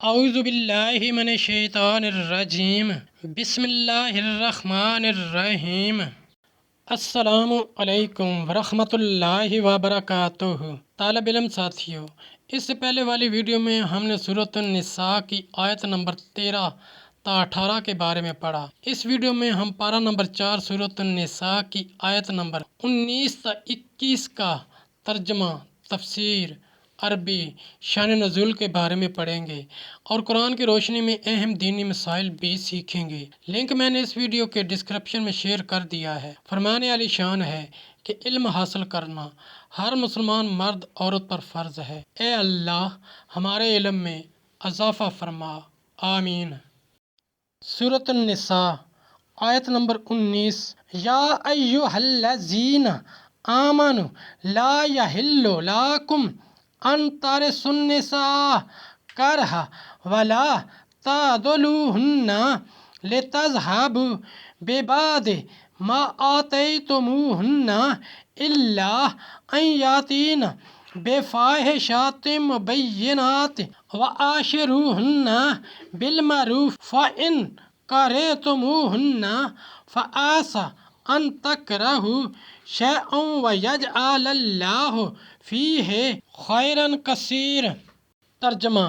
اعوذ باللہ من الشیطان الرجیم بسم اللہ الرحمن الرحیم۔ السلام علیکم ورحمۃ اللہ وبرکاتہ۔ طالب علم ساتھیوں، اس سے پہلے والی ویڈیو میں ہم نے سورۃ النساء کی آیت نمبر 13 تا 18 کے بارے میں پڑھا۔ اس ویڈیو میں ہم پارہ نمبر 4 سورۃ النساء کی آیت نمبر 19 تا 21 کا ترجمہ، تفسیر، عربی، شان نزول کے بارے میں پڑھیں گے اور قرآن کی روشنی میں اہم دینی مسائل بھی سیکھیں گے۔ لنک میں نے اس ویڈیو کے ڈسکرپشن میں شیئر کر دیا ہے۔ فرمان علی شان ہے کہ علم حاصل کرنا ہر مسلمان مرد عورت پر فرض ہے۔ اے اللہ ہمارے علم میں اضافہ فرما، آمین۔ سورۃ النساء آیت نمبر 19۔ یا ایھا الذین آمنوا لا یحل لکم ان ترثوا النساء کرہا ولا تعضلوہن لتذہبوا ببعض ما آتیتموہن الا ان یاتین بفاحشۃ مبینۃ وعاشروہن بالمعروف فإن کرہتموہن فعسى ان تکرہوا شیئا ویجعل اللہ فیہ خیرا کثیرا۔ ترجمہ: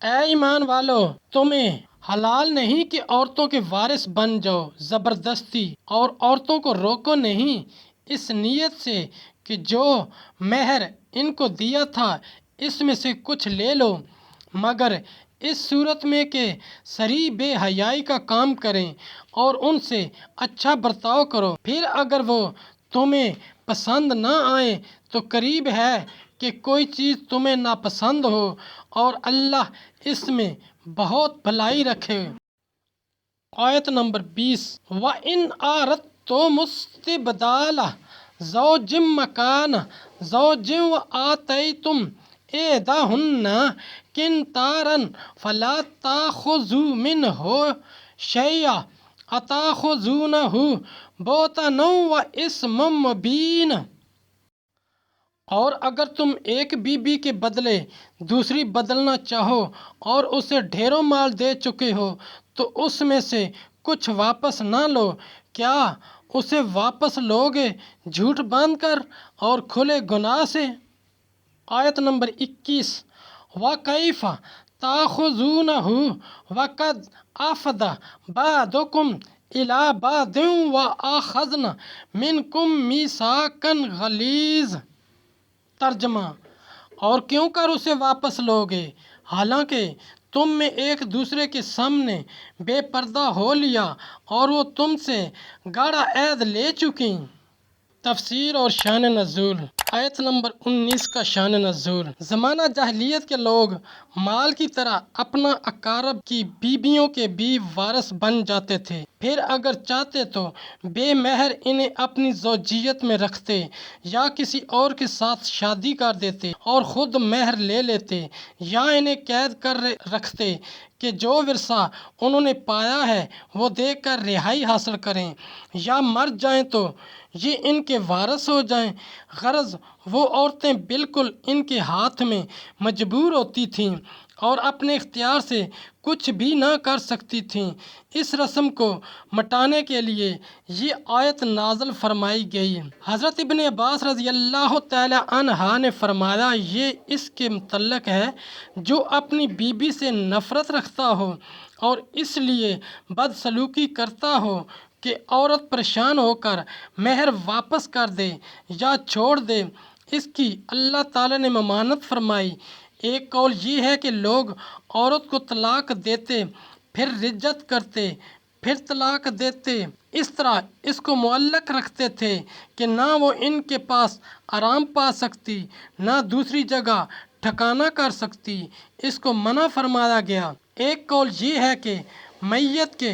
اے ایمان والو، تمہیں حلال نہیں کہ عورتوں کے وارث بن جاؤ زبردستی، اور عورتوں کو روکو نہیں اس نیت سے کہ جو مہر ان کو دیا تھا اس میں سے کچھ لے لو، مگر اس صورت میں کہ صریح بے حیائی کا کام کریں اور ان سے اچھا برتاؤ کرو۔ پھر اگر وہ تمہیں پسند نہ آئیں تو قریب ہے کہ کوئی چیز تمہیں ناپسند ہو، اور اللہ اس میں بہت بھلائی رکھے۔ آیت نمبر 20۔ وَإِنْ أَرَدتُّمُ اسْتِبْدَالَ زَوْجٍ مَّكَانَ زَوْجٍ وَآتَيْتُمْ إِحْدَاهُنَّ قِنطَارًا فَلَا تَأْخُذُوا مِنْهُ شَيْئًا أَتَأْخُذُونَهُ بُهْتَانًا وَإِثْمًا مُّبِينًا۔ اور اگر تم ایک بیوی کے بدلے دوسری بدلنا چاہو اور اسے ڈھیروں مال دے چکے ہو تو اس میں سے کچھ واپس نہ لو۔ کیا اسے واپس لوگے جھوٹ باندھ کر اور کھلے گناہ سے؟ آیت نمبر 21۔ وَكَيْفَ تَأْخُذُونَهُ وَقَدْ أَفْضَىٰ بَعْضُكُمْ إِلَىٰ بَعْضٍ وَأَخَذْنَ مِنْكُم مِّيثَاقًا غَلِيظًا۔ ترجمہ: اور کیوں کر اسے واپس لوگے حالانکہ تم میں ایک دوسرے کے سامنے بے پردہ ہو لیا اور وہ تم سے گاڑھا عہد لے چکیں۔ تفسیر اور شان نزول۔ آیت نمبر 19 کا شان نزول۔ زمانہ جاہلیت کے لوگ مال کی طرح اپنا اقارب کی بیویوں کے بھی وارث بن جاتے تھے، پھر اگر چاہتے تو بے مہر انہیں اپنی زوجیت میں رکھتے یا کسی اور کے ساتھ شادی کر دیتے اور خود مہر لے لیتے، یا انہیں قید کر رکھتے کہ جو ورثہ انہوں نے پایا ہے وہ دے کر رہائی حاصل کریں، یا مر جائیں تو یہ ان کے وارث ہو جائیں۔ غرض وہ عورتیں بالکل ان کے ہاتھ میں مجبور ہوتی تھیں اور اپنے اختیار سے کچھ بھی نہ کر سکتی تھیں۔ اس رسم کو مٹانے کے لیے یہ آیت نازل فرمائی گئی۔ حضرت ابن عباس رضی اللہ تعالی عنہ نے فرمایا، یہ اس کے متعلق ہے جو اپنی بیوی سے نفرت رکھتا ہو اور اس لیے بدسلوکی کرتا ہو کہ عورت پریشان ہو کر مہر واپس کر دے یا چھوڑ دے، اس کی اللہ تعالیٰ نے ممانعت فرمائی۔ ایک قول یہ ہے کہ لوگ عورت کو طلاق دیتے، پھر رجعت کرتے، پھر طلاق دیتے، اس طرح اس کو معلق رکھتے تھے کہ نہ وہ ان کے پاس آرام پا سکتی نہ دوسری جگہ ٹھکانہ کر سکتی، اس کو منع فرمایا گیا۔ ایک قول یہ ہے کہ میت کے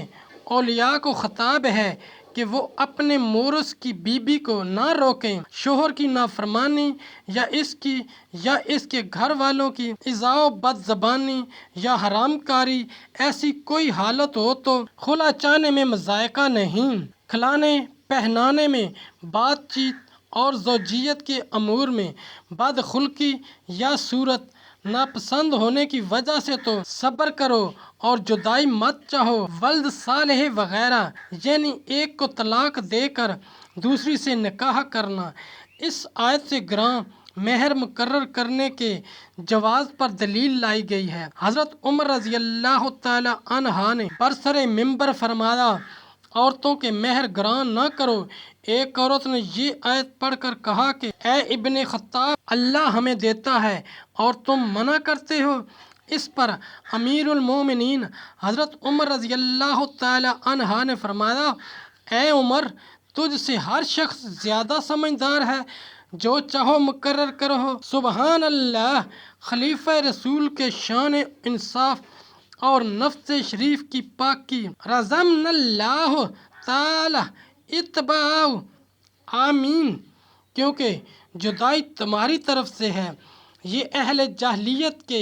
اولیاء کو خطاب ہے کہ وہ اپنے مورث کی بیوی کو نہ روکیں۔ شوہر کی نافرمانی یا اس کے گھر والوں کی ایذا و بد زبانی یا حرام کاری ایسی کوئی حالت ہو تو خلا چاہنے میں مضائقہ نہیں، کھلانے پہنانے میں، بات چیت اور زوجیت کے امور میں بدخلقی یا صورت ناپسند ہونے کی وجہ سے تو صبر کرو اور جدائی مت چاہو۔ ولد صالح وغیرہ یعنی ایک کو طلاق دے کر دوسری سے نکاح کرنا۔ اس آیت سے گراں مہر مقرر کرنے کے جواز پر دلیل لائی گئی ہے۔ حضرت عمر رضی اللہ تعالی عنہ نے برسر منبر فرمایا، عورتوں کے مہر گراں نہ کرو۔ ایک عورت نے یہ آیت پڑھ کر کہا کہ اے ابن خطاب، اللہ ہمیں دیتا ہے اور تم منع کرتے ہو۔ اس پر امیر المومنین حضرت عمر رضی اللہ تعالی عنہ نے فرمایا، اے عمر، تجھ سے ہر شخص زیادہ سمجھدار ہے، جو چاہو مقرر کرو۔ سبحان اللہ! خلیفہ رسول کے شان انصاف اور نفس شریف کی پاکی، رضمن اللہ تعالی اتباع، آمین، کیونکہ جدائی تمہاری طرف سے ہے۔ یہ اہل جاہلیت کے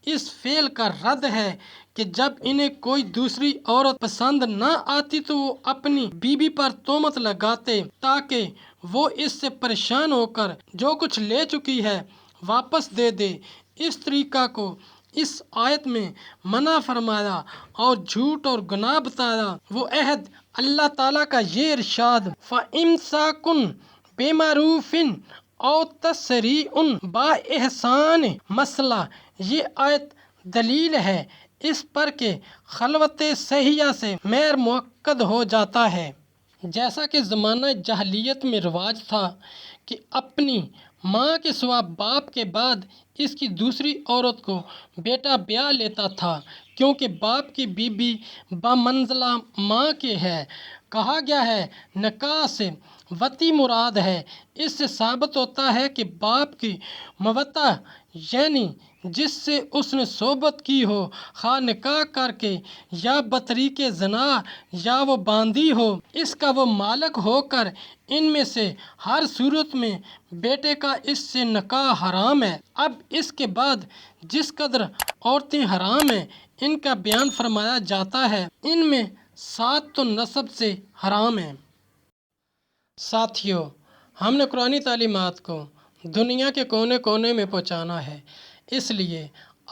اس فعل کا رد ہے کہ جب انہیں کوئی دوسری عورت پسند نہ آتی تو وہ اپنی بیوی پر تہمت لگاتے تاکہ وہ اس سے پریشان ہو کر جو کچھ لے چکی ہے واپس دے دے۔ اس طریقہ کو اس آیت میں منع فرمایا اور جھوٹ اور گناہ بتایا۔ وہ عہد اللہ تعالیٰ کا یہ ارشاد، فَإِمْسَاكٌ بِمَعْرُوفٍ أَوْ تَسْرِيحٌ بِإِحْسَانٍ، مسئلہ یہ آیت دلیل ہے اس پر کہ خلوت صحیحہ سے مہر مؤکد ہو جاتا ہے۔ جیسا کہ زمانہ جاہلیت میں رواج تھا کہ اپنی ماں کے سوا باپ کے بعد اس کی دوسری عورت کو بیٹا بیاہ لیتا تھا، کیونکہ باپ کی بیوی بمنزلہ ماں کے ہے۔ کہا گیا ہے نکاح سے وطی مراد ہے۔ اس سے ثابت ہوتا ہے کہ باپ کی موطا یعنی جس سے اس نے صحبت کی ہو، خواہ نکاح کر کے یا بطریق زنا یا وہ باندھی ہو، اس کا وہ مالک ہو کر ان میں سے ہر صورت میں بیٹے کا اس سے نکاح حرام ہے۔ اب اس کے بعد جس قدر عورتیں حرام ہیں ان کا بیان فرمایا جاتا ہے۔ ان میں 7 تو نسب سے حرام ہیں۔ ساتھیو، ہم نے قرآنی تعلیمات کو دنیا کے کونے کونے میں پہنچانا ہے، اس لیے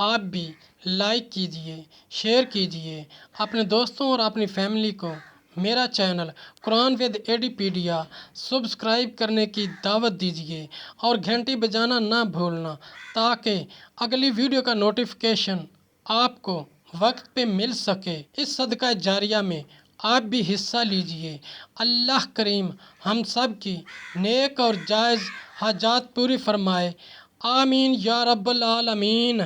آپ بھی لائک کیجئے، شیئر کیجئے، اپنے دوستوں اور اپنی فیملی کو میرا چینل قرآن ود ایڈیپیڈیا سبسکرائب کرنے کی دعوت دیجئے اور گھنٹی بجانا نہ بھولنا تاکہ اگلی ویڈیو کا نوٹیفیکیشن آپ کو وقت پہ مل سکے۔ اس صدقہ جاریہ میں آپ بھی حصہ لیجئے۔ اللہ کریم ہم سب کی نیک اور جائز حاجات پوری فرمائے، آمین یا رب العالمین۔